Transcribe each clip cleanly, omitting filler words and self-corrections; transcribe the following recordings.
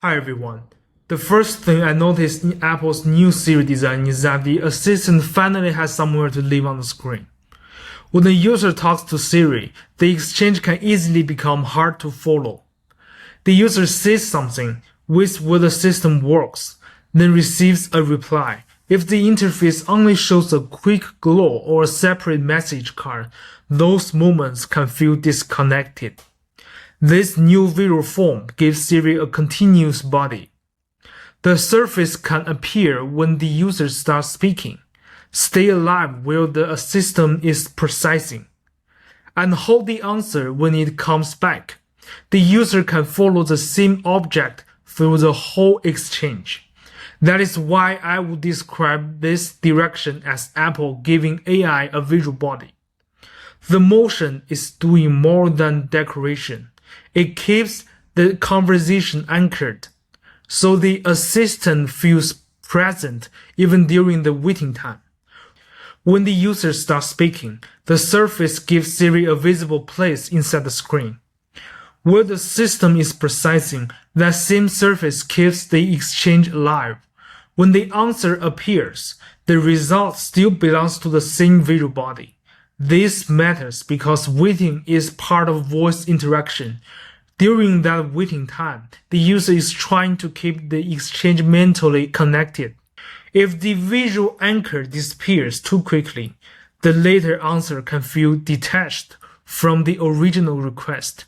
Hi everyone. The first thing I noticed in Apple's new Siri design is that the assistant finally has somewhere to live on the screen. When the user talks to Siri, the exchange can easily become hard to follow. The user says something, waits while the system works, then receives a reply. If the interface only shows a quick glow or a separate message card, those moments can feel disconnected. This new visual form gives Siri a continuous body. The surface can appear when the user starts speaking, stay alive while the system is processing, and hold the answer when it comes back. The user can follow the same object through the whole exchange. That is why I would describe this direction as Apple giving AI a visual body. The motion is doing more than decoration. It keeps the conversation anchored, so the assistant feels present even during the waiting time. When the user starts speaking, the surface gives Siri a visible place inside the screen. While the system is processing, that same surface keeps the exchange alive. When the answer appears, the result still belongs to the same visual body. This matters because waiting is part of voice interaction. During that waiting time, the user is trying to keep the exchange mentally connected. If the visual anchor disappears too quickly, the later answer can feel detached from the original request.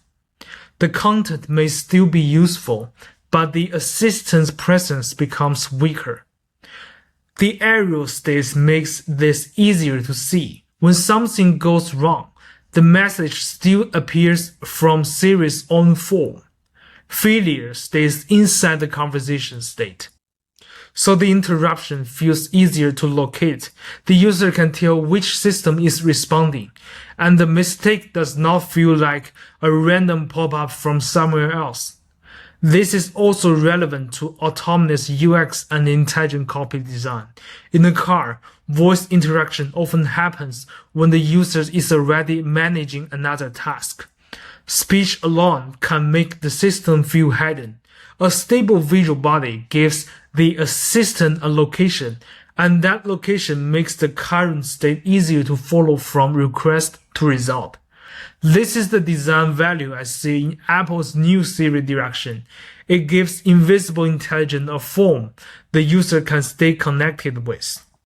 The content may still be useful, but the assistant's presence becomes weaker. The arrow stage makes this easier to see. When something goes wrong, the message still appears from Siri's own form. Failure stays inside the conversation state. So the interruption feels easier to locate. The user can tell which system is responding, and the mistake does not feel like a random pop-up from somewhere else. This is also relevant to autonomous UX and intelligent cockpit design. In a car, voice interaction often happens when the user is already managing another task. Speech alone can make the system feel hidden. A stable visual body gives the assistant a location, and that location makes the current state easier to follow from request to result. This is the design value I see in Apple's new Siri direction. It gives invisible intelligence a form the user can stay connected with.